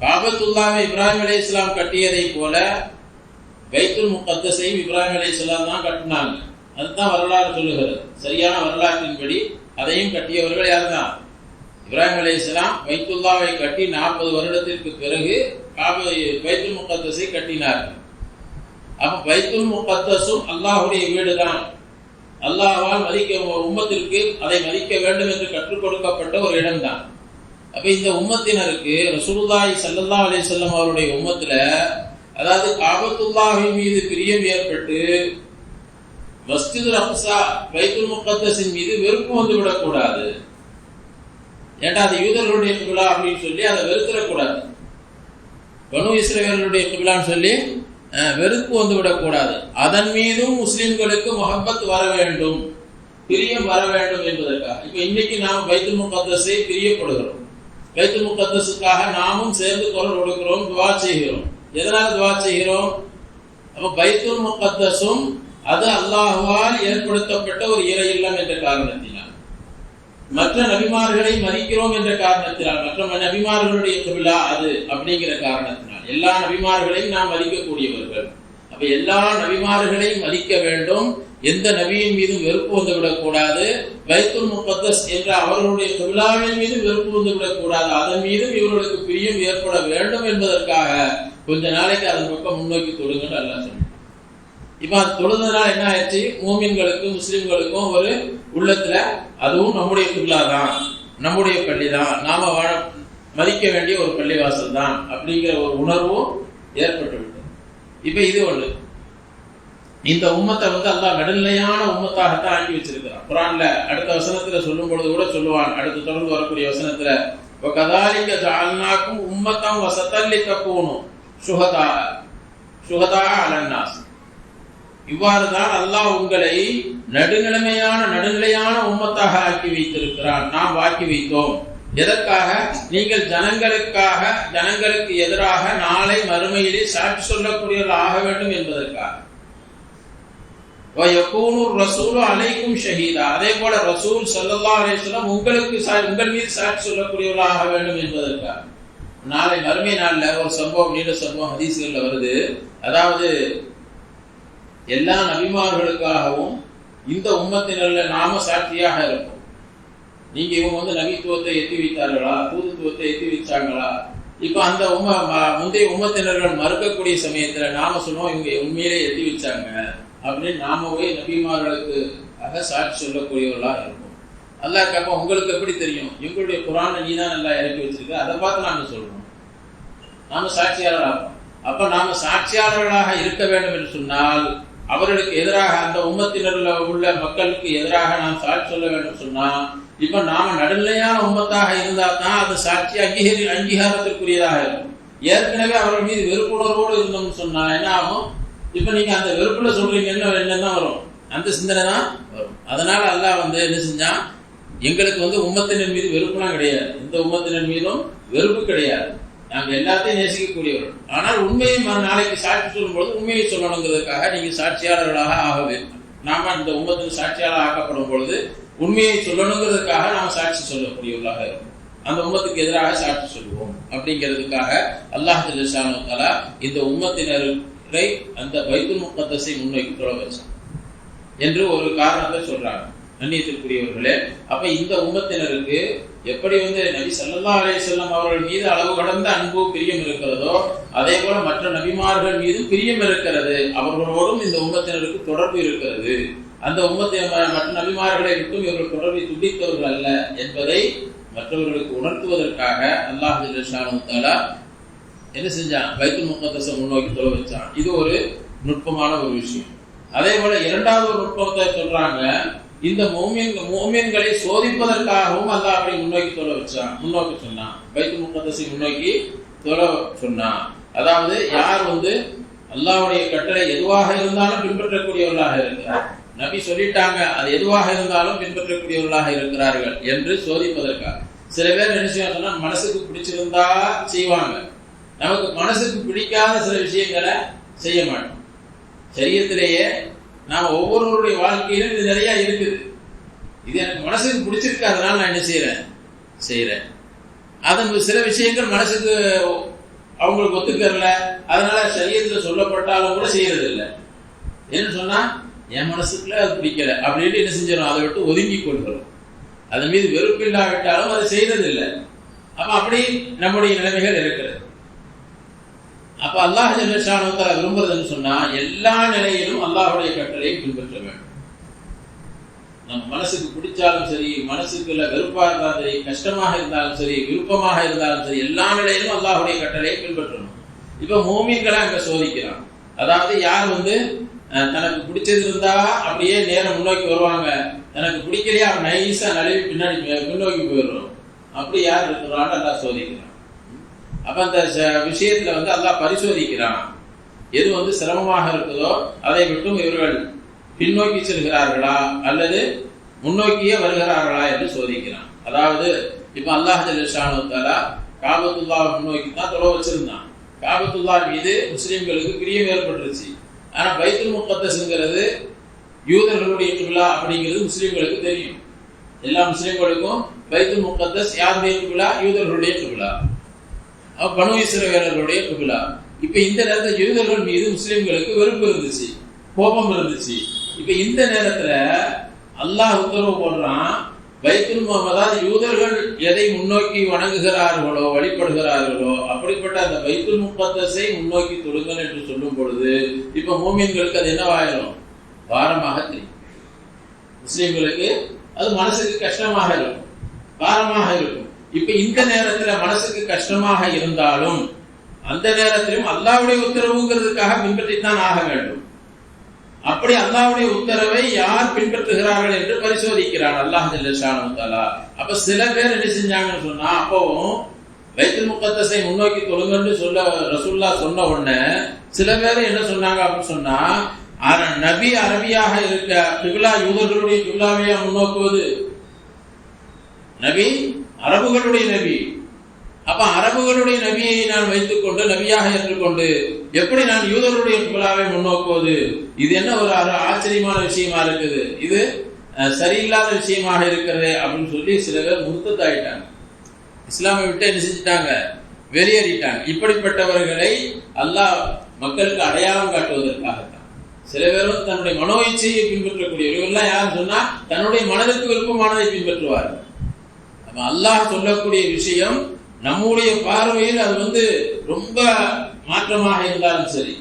காபத்துல்லாவை இப்ராஹிம் அலைஹிஸ்ஸலாம் கட்டியதை போல பைத்துல் முகத்தஸையும் இப்ராஹிம் அலைஹிஸ்ஸலாம் தான் கட்டினாங்க. அதுதான் வரலாறு சொல்லுகிறது. சரியான வரலாற்றின்படி அதையும் கட்டியவர்கள் யார் தான்? இப்ராஹிம் அலைஹிஸ்ஸலாம் பைத்துல்லாவை கட்டி 40 வருடத்திற்கு பிறகு பைத்துல் முகத்தஸை கட்டினார்கள். அப்ப பைத்துல் முகத்தஸும் அல்லாஹ்வுடைய வீடு தான். அல்லாஹ்வால் உம்மத்திற்கு அதை மதிக்க வேண்டும் என்று கற்றுக் கொடுக்கப்பட்ட ஒரு இடம் தான். அப்ப இந்த உம்மத்தினருக்கு ரசூலுல்லாஹி ஸல்லல்லாஹு அலைஹி வஸல்லம் அவருடைய உம்மத்துல, அதாவது காபத்துல்லாஹின் மீது பிரியம் ஏற்பட்டு மஸ்ஜிதுல் அக்ஸா பைத்துல் முகத்தஸின் மீது வெறுப்பு வந்து விடக்கூடாது. ஏன்டா அது யூதர்களுடைய கிப்லா அப்படின்னு சொல்லி அதை வெறுத்துடக்கூடாது. பனு இஸ்ரவேலருடைய கிப்லான்னு சொல்லி வெறுப்பு வந்து விடக்கூடாது. அதன் மீதும் முஸ்லிம்களுக்கு முஹப்பத் வர வேண்டும், பிரியம் வர வேண்டும் என்பதற்காக. இப்ப இன்னைக்கு நாம் பைத்துல் முகத்தஸை பிரியப்படுகிறோம். பைத்துல் முகத்தஸுக்காக நாமும் சேர்ந்து குரல் கொடுக்கிறோம், துவா செய்கிறோம். எதனால துவா செய்கிறோம்? அப்ப பைத்துல் முகத்தஸும் அது அல்லாஹ்வால் ஏற்படுத்தப்பட்ட ஒரு இறை இல்லம் என்ற காரணத்தினால், மற்ற நபிமார்களை மதிக்கிறோம் என்ற காரணத்தினால், மற்ற நபிமார்களுடைய கிப்லா அது அப்படிங்கிற காரணத்தினால் எல்லா நபிமார்களையும் நாம் மதிக்கக்கூடியவர்கள். அப்ப எல்லா நபிமார்களையும் மதிக்க வேண்டும், எந்த நபியின் மீதும் வெறுப்பு வந்து விடக்கூடாது. பைத்துல் முகத்தஸ் என்ற அவர்களுடைய கிப்லாவின் மீது வெறுப்பு வந்து விடக்கூடாது, அதன் மீதும் இவர்களுக்கு பிரியம் ஏற்பட வேண்டும் என்பதற்காக கொஞ்ச நாளைக்கு அதன் பக்கம் முன்னோக்கி தொழுங்கன்னு அல்லாஹ் சொன்னார். இப்ப அது தொழுதுனால என்ன ஆயிடுச்சு? மூமின்களுக்கும் முஸ்லிம்களுக்கும் ஒரு உள்ளத்துல அதுவும் நம்முடைய கிப்லா தான், நம்முடைய பள்ளி தான், நாம மதிக்க வேண்டிய ஒரு பள்ளிவாசல் தான் அப்படிங்கிற ஒரு உணர்வும் ஏற்பட்டு விட்டது. இப்ப இது ஒண்ணு. இந்த உம்மத்தை அல்லாஹ் நடுநிலையான உம்மத்தாகத்தான் ஆக்கி வச்சிருக்கிறான். குர்ஆன்ல அடுத்த வசனத்துல சொல்லும் பொழுது கூட சொல்லுவான், அடுத்து தொடர்ந்து வரக்கூடிய வசனத்துல வகதாலிக ஜஅல்னாக்கும் உம்மத்தன் வஸத்தன் லிதகூனு ஷுஹதா அலன்னாஸ். இவ்வாறுதான் அல்லாஹ் உங்களை நடுநிலையான உம்மத்தாக ஆக்கி வைத்திருக்கிறான், நாம் ஆக்கி வைத்தோம். எதற்காக? நீங்கள் ஜனங்களுக்கு எதிராக நாளை மறுமையிலே சாட்சி சொல்லக்கூடியவர்கள் ஆக வேண்டும் என்பதற்காக. அலைக்கும் ஷஹீதா, அதே போல ரசூல் ஸல்லல்லாஹு அலைஹி வஸல்லம் உங்கள் மீது சாட்சி சொல்லக்கூடியவர்கள் ஆக வேண்டும் என்பதற்காக. நாளை மறுமை நாள்ல ஒரு சம்பவம், நீண்ட சம்பவம் ஹதீஸ்கள்ல வருது. அதாவது எல்லா நபிமார்களுக்காகவும் இந்த உம்மத்தினர்ல நாம சாட்சியாக இருப்போம். நீங்க இவங்க வந்து நபித்துவத்தை எத்தி வைத்தார்களா, தூதுத்துவத்தை எத்தி வச்சாங்களா? இப்ப அந்த முந்தைய உம்மத்தினர்கள் மறுக்கக்கூடிய சமயத்துல நாம சொன்னோம் இவங்க உண்மையிலே எத்தி வச்சாங்க அப்படின்னு நாமவே நபிமார்களுக்கு சாட்சி சொல்லக்கூடியவர்களா இருக்கும். அல்லாஹ் கேட்போம், உங்களுக்கு எப்படி தெரியும்? எங்களுடைய குர்ஆனை நீ தான் நல்லா இறக்கி வச்சிருக்க, அதை பார்த்து நாங்க சொல்றோம், நாம சாட்சியாளராக. அப்ப நாம சாட்சியாளர்களாக இருக்க வேண்டும் என்று சொன்னால் அவர்களுக்கு எதிராக அந்த உம்மத்தினர்ல உள்ள மக்களுக்கு எதிராக நாம் சாட்சி சொல்ல வேண்டும் சொன்னா, இப்ப நாம நடுநிலையான உம்மத்தாக இருந்தா தான் அது சாட்சி அங்கீகாரத்திற்குரியதாக இருக்கும். ஏற்கனவே அவர்கள் மீது வெறுப்புணர்வோடு இருந்தோம்னு சொன்னா என்ன ஆகும்? இப்ப நீங்க அந்த வெறுப்புல சொல்றீங்கன்னு என்னதான் வரும்? அந்த சிந்தனை தான் வரும். அதனால அல்லாஹ் வந்து என்ன செஞ்சான், எங்களுக்கு வந்து உம்மத்தினர் மீது வெறுப்புலாம் கிடையாது, இந்த உம்மத்தினர் மீதும் வெறுப்பு கிடையாது, நாங்கள் எல்லாத்தையும் நேசிக்கக்கூடியவர்கள். ஆனால் உண்மையை நாளைக்கு சாட்சி சொல்லும் பொழுது உண்மையை சொல்லணுங்கிறதுக்காக நீங்க சாட்சியாளர்களாக ஆகவே நாம இந்த உம்மத்தின் சாட்சியாளர் ஆக்கப்படும் பொழுது உண்மையை சொல்லணுங்கிறதுக்காக நாம சாட்சி சொல்லக்கூடியவர்களாக இருக்கும். அந்த உம்மத்துக்கு எதிராக சாட்சி சொல்லுவோம் அப்படிங்கிறதுக்காக அல்லாஹ் ஜல்ல ஷானஹு தஆலா இந்த உம்மத்தினரை அந்த பைத்துல் முகத்தஸை முன்னோக்கி தொழ வச்சான் என்று ஒரு காரணத்தை சொல்றாங்க கண்ணியத்திற்குரியவர்களே. அப்ப இந்த உம்மத்தினருக்கு எப்படி வந்து நபி ஸல்லல்லாஹு அலைஹி வஸல்லம் அவர்கள் மீது அளவு கடந்த அன்பு பிரியம் இருக்கிறதோ அதே போல மற்ற நபிமார்கள் மீது பிரியம் இருக்கிறது, அவர்களோடும் இந்த உம்மத்தினருக்கு தொடர்பு இருக்கிறது. அந்த மற்ற நபிமார்களை விட்டும் இவர்கள் தொடர்பை துண்டித்தவர்கள் அல்ல என்பதை மற்றவர்களுக்கு உணர்த்துவதற்காக அல்லாஹ் ஜல்ல ஷானஹு தஆலா என்ன செஞ்சான், பைத்துல் முகத்தஸை முன்னோக்கி தொழ வச்சான். இது ஒரு நுட்பமான ஒரு விஷயம். அதே போல இரண்டாவது ஒரு நுட்பத்தை சொல்றாங்க, இந்த மோமின்களை சோதிப்பதற்காகவும் அல்லாஹ் அப்படி முன்னோக்கி சொன்னான், பைத்துல் முகத்தஸை முன்னோக்கி தொழ சொன்னான். அதாவது யார் வந்து அல்லாஹ்வுடைய கட்டளை எதுவாக இருந்தாலும் பின்பற்றக்கூடியவர்களாக இருக்கிறார், நபி சொல்லிட்டாங்க அது எதுவாக இருந்தாலும் பின்பற்றக்கூடியவர்களாக இருக்கிறார்கள் என்று சோதிப்பதற்காக. சில பேர் என்ன செய்வாங்க சொன்னா, மனசுக்கு பிடிச்சிருந்தா செய்வாங்க, நமக்கு மனசுக்கு பிடிக்காத சில விஷயங்களை செய்ய மாட்டோம். சரியத்திலேயே நாம ஒவ்வொருவருடைய வாழ்க்கையிலும் இது நிறைய இருக்குது, இது எனக்கு மனசுக்கு பிடிச்சிருக்கு அதனால நான் என்ன செய்யறேன். அதன் சில விஷயங்கள் மனசுக்கு அவங்களுக்கு ஒத்துக்கறல, அதனால சரியத்துல சொல்லப்பட்டாலும் கூட செய்யறது இல்லை. என்ன சொன்னா என் மனசுக்குள்ள அது பிடிக்கல அப்படின்னு என்ன செஞ்சிடும், அதை விட்டு ஒதுங்கி கொள்கிறோம், அதன் மீது வெறுப்பு இல்லாவிட்டாலும் அதை செய்யறது இல்லை. அப்ப அப்படி நம்முடைய நிலைமைகள் இருக்கிறது. அப்ப அல்லாஹ் ஜல்ல ஷானஹு தஆலா விரும்புறதுன்னு சொன்னா எல்லா நிலையிலும் அல்லாஹ்வுடைய கட்டளையை பின்பற்ற வேண்டும். நம்ம மனசுக்கு பிடிச்சாலும் சரி, மனசுக்குள்ள வெறுப்பா இருந்தாலும் சரி, கஷ்டமாக இருந்தாலும் சரி, விருப்பமாக இருந்தாலும் சரி, எல்லா நிலையிலும் அல்லாஹ்வுடைய கட்டளையை பின்பற்றணும். இப்ப மூமின்களை அங்க சோதிக்கிறான். அதாவது யார் வந்து தனக்கு பிடிச்சது இருந்தா அப்படியே நேரம் முன்னோக்கி வருவாங்க, தனக்கு பிடிக்கலையா நைஸா நழுவி பின்னோக்கி போயிடுறோம், அப்படி யார் இருக்கிறான்னு அல்லாஹ் சோதிக்கிறான். அப்ப அந்த விஷயத்துல வந்து அல்லாஹ் பரிசோதிக்கிறான், எது வந்து சிரமமாக இருக்குதோ அதை விட்டும் இவர்கள் பின்னோக்கி செல்கிறார்களா அல்லது முன்னோக்கியே வருகிறார்களா என்று சோதிக்கிறான். அதாவது இப்ப அல்லாஹ் ஜல்ல ஷானஹு தஆலா காபத்துல்லாஹ் முன்னோக்கி தான் தொழ வச்சிருந்தான். காபத்துல்லாஹ் மீது முஸ்லிம்களுக்கு பிரியம் ஏற்பட்டுருச்சு. ஆனா பைத்துல் முகத்தஸ்ங்கிறது யூதர்களுடைய கிப்லா அப்படிங்கிறது முஸ்லிம்களுக்கு தெரியும். எல்லா முஸ்லிம்களுக்கும் பைத்துல் முகத்தஸ் யாருடைய கிப்லா? யூதர்களுடைய கிப்லா, பனு இஸ்ரவேலர்களுடைய கிப்லா. இப்ப இந்த நேரத்தில் யூதர்கள் மீது முஸ்லிம்களுக்கு வெறுப்பு இருந்துச்சு, கோபம் இருந்துச்சு. இப்ப இந்த நேரத்துல அல்லாஹ் உத்தரவு போடுறான், பைத்துல் அதாவது யூதர்கள் எதை முன்னோக்கி வணங்குகிறார்களோ வழிபடுகிறார்களோ அப்படிப்பட்ட அந்த பைத்துல் முகத்தஸை முன்னோக்கி தொழுங்கள் என்று சொல்லும் பொழுது இப்ப மூமின்களுக்கு அது என்னவாயிரும்? பாரமாக தெரியும். முஸ்லிம்களுக்கு அது மனசுக்கு கஷ்டமாக இருக்கும், பாரமாக இருக்கும். இப்ப இந்த நேரத்துல மனசுக்கு கஷ்டமாக இருந்தாலும் அந்த நேரத்திலும் அல்லாஹ்வுடைய உத்தரவுங்கிறதுக்காக பின்பற்றித்தான் ஆக வேண்டும். அப்படி அல்லாஹ்வுடைய உத்தரவை யார் பின்பற்றுகிறார்கள் என்று பரிசோதிக்கிறான் அல்லாஹ் ஜல்ல ஷானஹு தஆலா. அப்ப சில பேர் என்ன செஞ்சாங்கன்னு சொன்னா, அப்பவும் பைத்துல் முகத்தஸை முன்னோக்கி தொழுங்கன்னு ரசூலுல்லாஹ் சொன்ன உடனே சில பேர் என்ன சொன்னாங்க அப்படின்னு சொன்னா, நபி அரபியாக இருக்க கிப்லா யூதர்களுடைய கிப்லாவையா முன்னோக்குவது? நபி அரபுகளுடைய நபி, அப்ப அரபுகளுடைய நபியை நான் வைத்துக் கொண்டு நபியாக ஏற்றுக்கொண்டு எப்படி நான் யூதர்களுடைய கிப்லாவை முன்னோக்குவது? இது என்ன ஒரு ஆச்சரியமான விஷயமா இருக்குது, இது சரியில்லாத விஷயமாக இருக்கிறது அப்படின்னு சொல்லி சில பேர் முர்த்ததாயிட்டாங்க, இஸ்லாமை விட்டு என்ன செஞ்சிட்டாங்க, வெளியேறிட்டாங்க. இப்படிப்பட்டவர்களை அல்லாஹ் மக்களுக்கு அடையாளம் காட்டுவதற்காகத்தான். சில பேரும் தன்னுடைய மனோ இச்சையை பின்பற்றக்கூடியவர்கள் யாரும் சொன்னா தன்னுடைய மனதிற்கு விருப்பமானதை பின்பற்றுவார்கள். அல்லாஹ் சொல்லக்கூடிய விஷயம் நம்முடைய பார்வையில் அது ரொம்ப மாற்றமாக இருந்தாலும் சரி,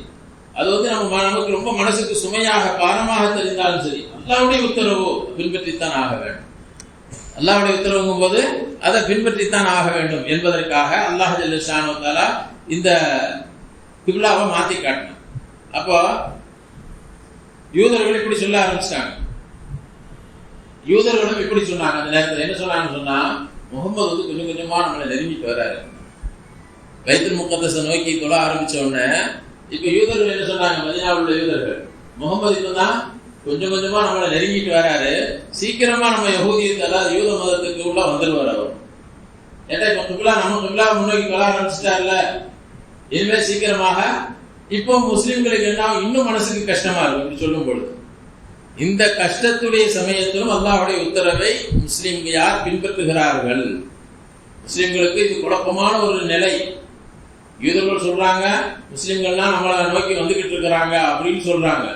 அது நமக்கு ரொம்ப மனசுக்கு சுமையாக பாரமாக தெரிந்தாலும் சரி, அல்லாஹ்வுடைய உத்தரவு பின்பற்றித்தான் ஆக வேண்டும். அல்லாஹ்வுடைய உத்தரவுங்கும் போது அதை பின்பற்றித்தான் ஆக வேண்டும் என்பதற்காக அல்லாஹ் ஜல்ல ஷானஹு வ தஆலா இந்த கிப்லாவை மாத்தி காட்டினான். அப்போ யூதர்கள் இப்படி சொல்ல ஆரம்பிச்சிட்டாங்க. யூதர்களும் இப்படி சொன்னாங்க. அந்த நேரத்தில் என்ன சொன்னாங்கன்னு சொன்னா, முகமது கொஞ்சம் கொஞ்சமா நம்மளை நெருங்கிட்டு வர்றாரு. பைத்துல் முகத்தஸை நோக்கி தொழ ஆரம்பிச்ச உடனே இப்ப யூதர்கள் என்ன சொன்னாங்க, மதீனாவில் உள்ள யூதர்கள், முகமது இப்பதான் கொஞ்சம் கொஞ்சமா நம்மளை நெருங்கிட்டு வராரு, சீக்கிரமா நம்ம யஹூதியத்தை அதாவது யூத மதத்துக்கு உள்ள வந்துடுவார் அவர். ஏன்னா இப்ப கிப்லா நம்ம கிப்லா முன்னோக்கி தொழ ஆரம்பிச்சிட்டார்ல, இனிமே சீக்கிரமாக இப்போ முஸ்லிம்களுக்கு என்ன இன்னும் மனசுக்கு கஷ்டமா இருக்கும் இப்படி சொல்லும் பொழுது. இந்த கஷ்டத்துடைய சமயத்திலும் அல்லாஹ்வுடைய உத்தரவை முஸ்லிம்கள் யார் பின்பற்றுகிறார்கள்? முஸ்லிம்களுக்கு இது குழப்பமான ஒரு நிலை. யூதர்கள் சொல்றாங்க முஸ்லிம்கள்லாம் நம்மளை நோக்கி வந்துகிட்டு இருக்கிறாங்க அப்படின்னு சொல்றாங்க.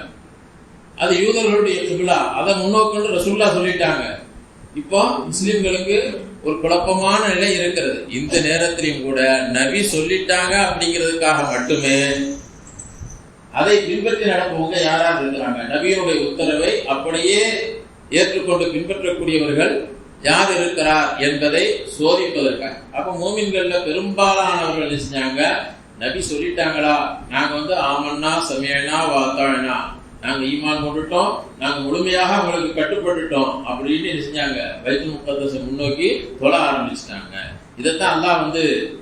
அது யூதர்களுடைய கிப்லா, அதை முன்னோக்கி ரசூலுல்லாஹ் சொல்லிட்டாங்க. இப்போ முஸ்லிம்களுக்கு ஒரு குழப்பமான நிலை இருக்கிறது. இந்த நேரத்திலையும் கூட நபி சொல்லிட்டாங்க அப்படிங்கிறதுக்காக மட்டுமே அதை பின்பற்றி நடப்பவங்க யாராக இருக்கிறாங்க? நபியினுடைய உத்தரவை அப்படியே ஏற்றுக்கொண்டு பின்பற்றக்கூடியவர்கள் யார் இருக்கிறார் என்பதை சோதிப்பதற்காக. அப்ப மூமின்கள்ல பெரும்பாலானவர்கள் செஞ்சாங்க, நபி சொல்லிட்டாங்களா, நாங்க ஆமன்னா சமயனா வாத்தானா, நாங்க ஈமான் கொண்டுட்டோம், நாங்க முழுமையாக அவங்களுக்கு கட்டுப்பட்டுட்டோம் அப்படின்னு செஞ்சாங்க. பைத்துல் முகத்தஸை முன்னோக்கி தொழ ஆரம்பிச்சிட்டாங்க. இதைத்தான் அல்லாஹ்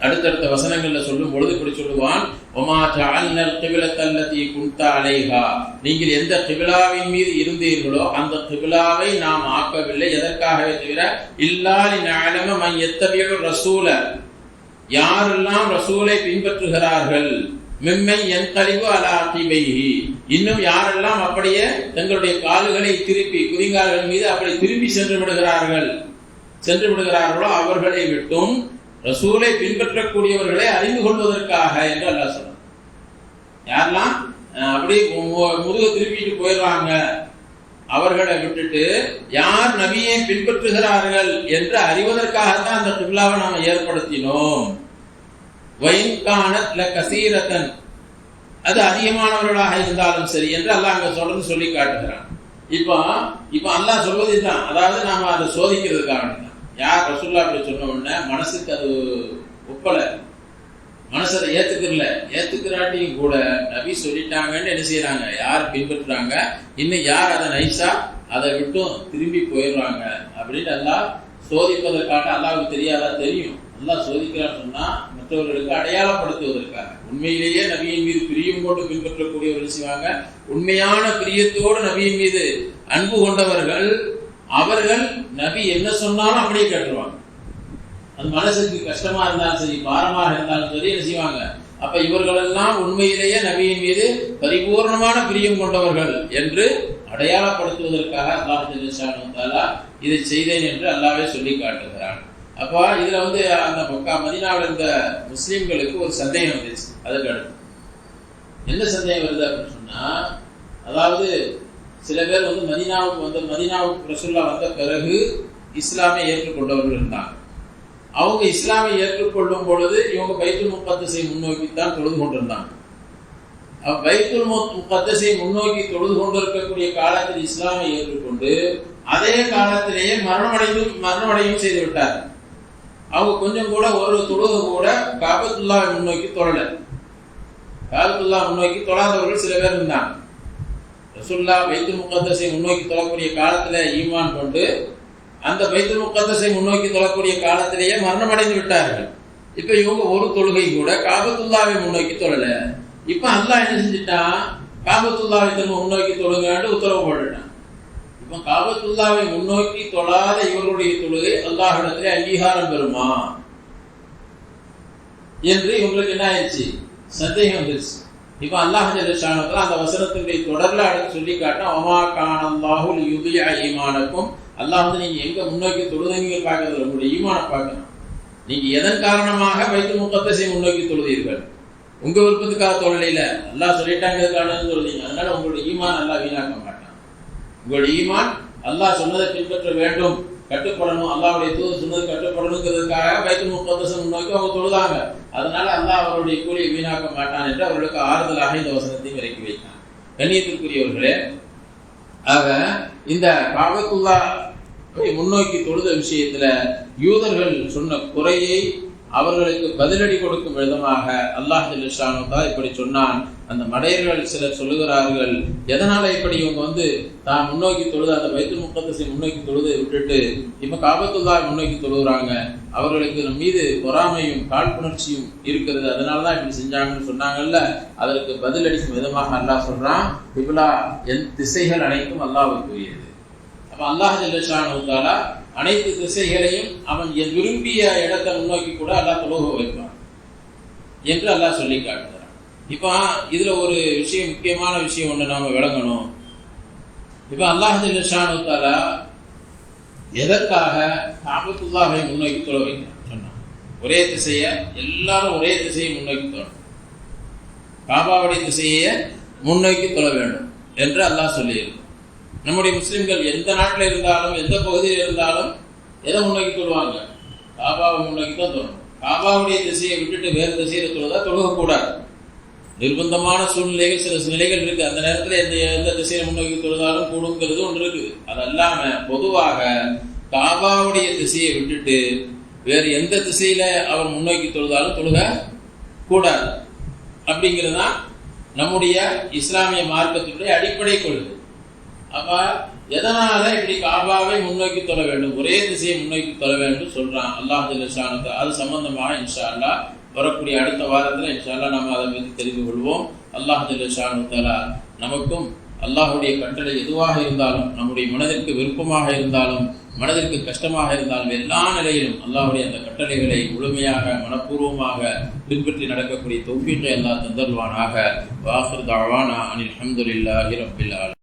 அடுத்தடுத்த வசனங்கள்ல சொல்லும் பொழுது இப்படி சொல்லுவான், ஒமா ஜஅல்னல் கிப்லத்தல்லதி குன்த அலைஹா, நீங்கள் எந்த கிப்லாவின் மீது இருந்தீர்களோ அந்த கிப்லாவை நாம் ஆக்கவில்லை. எதற்காகவே தவிர இல்லா லினஅலம மன் யத்தபிஉ ரசூல, யாரெல்லாம் ரசூலை பின்பற்றுகிறார்கள், மிம்மன் யன்கலிபு அலா அகிபைஹி, இன்னும் யாரெல்லாம் அப்படியே தங்களுடைய கால்களை திருப்பி குதிங்கால்கள் மீது அப்படி திரும்பி சென்று விடுகிறார்களோ அவர்களை விட்டும் ரசூலை பின்பற்றக்கூடியவர்களை அறிந்து கொள்வதற்காக என்று அல்லாஹ் சொன்னார். யாரெல்லாம் அப்படி முதுக திருப்பிட்டு போயிடுறாங்க அவர்களை விட்டுட்டு யார் நபியை பின்பற்றுகிறார்கள் என்று அறிவதற்காகத்தான் அந்த கிப்லாவை நாம் ஏற்படுத்தினோம். வைன்கானத் லகஸீரத்தன், அது அதிகமானவர்களாக இருந்தாலும் சரி என்று அல்லாஹ் அங்க தொடர்ந்து சொல்லி காட்டுகிறான். இப்போ அல்லாஹ் சொல்வது இதுதான், அதாவது நாம அதை சோதிக்கிறதுக்காக. யார் ரசூலுல்லாஹ் அப்படி சொன்ன உடனே மனசுக்கு அது ஒப்பல, மனசை ஏத்துக்கிறாட்டியும் கூட நபி சொல்லிட்டாங்கன்னு என்ன செய்யறாங்க, யார் பின்பற்றுறாங்க, இன்னும் யார் அதை நைசா அதை விட்டும் திரும்பி போயிடுறாங்க அப்படின்னு எல்லாம் சோதிப்பதற்காக. அல்லாஹ்வுக்கு தெரியாதா? தெரியும். அல்லாஹ் சோதிக்கிறான்னு சொன்னா மற்றவர்களுக்கு அடையாளப்படுத்துவதற்காக. உண்மையிலேயே நபியின் மீது பிரியம் கொண்டு பின்பற்றக்கூடியவர்கள் செய்வாங்க. உண்மையான பிரியத்தோடு நபியின் மீது அன்பு கொண்டவர்கள் அவர்கள் நபி என்ன சொன்னாலும் அப்படியே கேட்டுருவாங்க. அது மனசுக்கு கஷ்டமா இருந்தாலும் சரி, பாரமாக இருந்தாலும் சரி என்ன செய்வாங்க. அப்ப இவர்கள் எல்லாம் உண்மையிலேயே நபியின் மீது பரிபூர்ணமான பிரியம் கொண்டவர்கள் என்று அடையாளப்படுத்துவதற்காக அல்லாஹ் ஜல்ல ஷானஹு வ தஆலா இதை செய்தேன் என்று அல்லாஹ்வே சொல்லி காட்டுகிறான். அப்ப இதுல அந்த மதீனாவில் இருந்த முஸ்லிம்களுக்கு ஒரு சந்தேகம் வந்துச்சு. அதுக்கு அடுத்து என்ன சந்தேகம் வருது அப்படின்னு சொன்னா, அதாவது சில பேர் மதீனாவுக்கு ரசூலுல்லாஹ் வந்த பிறகு இஸ்லாமை ஏற்றுக்கொண்டவர்கள் இருந்தாங்க. அவங்க இஸ்லாமை ஏற்றுக்கொள்ளும் பொழுது இவங்க பைத்துல் முகத்தஸை முன்னோக்கித்தான் தொழுது கொண்டிருந்தாங்க. பைத்துல் முகத்தஸை முன்னோக்கி தொழுது கொண்டிருக்கக்கூடிய காலத்தில் இஸ்லாமை ஏற்றுக்கொண்டு அதே காலத்திலேயே மரணமடையும் செய்து விட்டார். அவங்க கொஞ்சம் கூட ஒரு தொழுது கூட காபத்துல்லாஹை முன்னோக்கி தொழல. காபத்துல்லாஹ் முன்னோக்கி தொழாதவர்கள் சில பேர் இருந்தாங்க. ரசூலுல்லாஹ் பைத்துல் முகத்தஸை முன்னோக்கி தொழக்கூடிய காலத்துல ஈமான் கொண்டு அந்த பைத்துல் முகத்தஸை முன்னோக்கி தொழக்கூடிய காலத்திலேயே மரணமடைந்து விட்டார்கள். இப்ப இவங்க ஒரு தொழுகை கூட காபத்துல்லாவை முன்னோக்கி தொழல. இப்ப அல்லாஹ் என்ன செஞ்சுட்டான், காபத்துல்லாவை திரும்ப முன்னோக்கி தொழுங்கன்னு உத்தரவு போட்டுட்டான். இப்ப காபத்துல்லாவை முன்னோக்கி தொழாத இவர்களுடைய தொழுகை அல்லாஹ்விடத்திலே அங்கீகாரம் பெறுமா என்று இவங்களுக்கு என்ன ஆயிடுச்சு, சந்தேகம் வந்துருச்சு. இப்ப அல்லாஹ் ஜல்ல ஷானஹு வ தஆலா அந்த வசனத்தினுடைய தொடர்ல அடுத்து சொல்லி காட்டினா, வமா கானல்லாஹு லியுதிஅ ஈமானக்கும், அல்லாஹ் நீங்க எங்க முன்னோக்கி தொழுதீங்க பார்க்கறது, உங்களுடைய ஈமானை பார்க்கணும். நீங்க எதன் காரணமாக பைத்துல் முகத்தஸை முன்னோக்கி தொழுதீர்கள், உங்க விருப்பத்துக்காக தொழலையில, அல்லாஹ் சொல்லிட்டாங்கிறதுக்காக தொழுதீங்க. அதனால உங்களுடைய ஈமான் அல்லாஹ் வீணாக்க மாட்டான். உங்களுடைய ஈமான் அல்லாஹ் சொன்னதை பின்பற்ற வேண்டும், கட்டுப்படணும், அல்லாஹ்வுடைய தூதர் சொன்னது கட்டுப்படணுங்கிறதுக்காக பைத்துல் முகத்தஸை முன்னோக்கி அவங்க தொழுதாங்க. அதனால அல்லாஹ் அவருடைய கூலியை வீணாக்க மாட்டான் என்று அவர்களுக்கு ஆறுதலாக இந்த வசனத்தை இறக்கி வைத்தான். கண்ணியத்திற்குரியவர்களே, ஆக இந்த காபத்துல்லாஹை முன்னோக்கி தொழுத விஷயத்துல யூதர்கள் சொன்ன குறையை அவர்களுக்கு பதிலடி கொடுக்கும் விதமாக அல்லாஹ் ஜல்ல ஷானுஹு இப்படி சொன்னான். அந்த மடையர்கள் சிலர் சொல்லுகிறார்கள், எதனால இப்படி இவங்க தான் முன்னோக்கி தொழுது அந்த பைத்துல் முகத்தஸை முன்னோக்கி தொழுது விட்டுட்டு இப்ப காபத்துல்லாஹை முன்னோக்கி தொழுகிறாங்க, அவர்களுக்கு நம் மீது பொறாமையும் காழ்ப்புணர்ச்சியும் இருக்கிறது, அதனாலதான் இப்படி செஞ்சாங்கன்னு சொன்னாங்கல்ல. அதற்கு பதிலடிக்கும் விதமாக அல்லாஹ் சொல்றான், கிப்லா என் திசைகள் அனைத்தும் அல்லாஹ்வுக்குரியது. அப்ப அல்லாஹ் ஜல்ல ஷானுஹு அனைத்து திசைகளையும் அவன் விரும்பிய இடத்தை முன்னோக்கி கூட அல்லாஹ் தொழுக வைப்பான் என்று அல்லாஹ் சொல்லி காட்டுறான். இப்ப இதுல ஒரு விஷயம், முக்கியமான விஷயம் ஒண்ணு நாம விளங்கணும். இப்ப அல்லாஹ் ஜல்ல ஷானுஹு எதற்காக காபத்துல்லாஹை முன்னோக்கி தொழ வைக்கிறான் சொன்னான். ஒரே திசைய எல்லாரும் ஒரே திசையை முன்னோக்கி தொழணும், காபாவுடைய திசையை முன்னோக்கி தொழ வேண்டும் என்று அல்லாஹ் சொல்லியிருக்கான். நம்முடைய முஸ்லிம்கள் எந்த நாட்டில் இருந்தாலும் எந்த பகுதியில் இருந்தாலும் எதை முன்னோக்கி தொழுவாங்க? காபாவை முன்னோக்கி தான் தொழணும். காபாவுடைய திசையை விட்டுட்டு வேறு திசையில தொழுதா தொழுகக்கூடாது. நிர்பந்தமான சூழ்நிலைகள், சில நிலைகள் இருக்கு. அந்த நேரத்தில் எந்த திசையை முன்னோக்கி தொழுதாலும் கூடுங்கிறது ஒன்று இருக்குது. அது அல்லாம பொதுவாக காபாவுடைய திசையை விட்டுட்டு வேறு எந்த திசையில அவர் முன்னோக்கி தொழுதாலும் தொழுக கூடாது. அப்படிங்கிறது தான் நம்முடைய இஸ்லாமிய மார்க்கத்தினுடைய அடிப்படை கொள்கை. அப்ப எதனால இப்படி காபாவை முன்னோக்கி தொழ வேண்டும், ஒரே திசையை முன்னோக்கி தொழ வேண்டும் சொல்றான் அல்லாஹ் ஜல்ல ஷானுஹு. அது சம்பந்தமாக இன்ஷா அல்லாஹ் வரக்கூடிய அடுத்த வாரத்தில் இன்ஷா அல்லாஹ் நம்ம அதை பற்றி தெரிந்து கொள்வோம். அல்லாஹ் ஜல்ல ஷானுஹு நமக்கும் அல்லாஹுடைய கட்டளை எதுவாக இருந்தாலும், நம்முடைய மனதிற்கு விருப்பமாக இருந்தாலும் மனதிற்கு கஷ்டமாக இருந்தாலும், எல்லா நிலையிலும் அல்லாஹுடைய அந்த கட்டளைகளை முழுமையாக மனப்பூர்வமாக பின்பற்றி நடக்கக்கூடிய தௌஃபீக்கை அல்லாஹ் தந்தருவானாக. வாஹிர் தஅவானா அனில் ஹம்துலில்லாஹி ரப்பில் ஆலமீன்.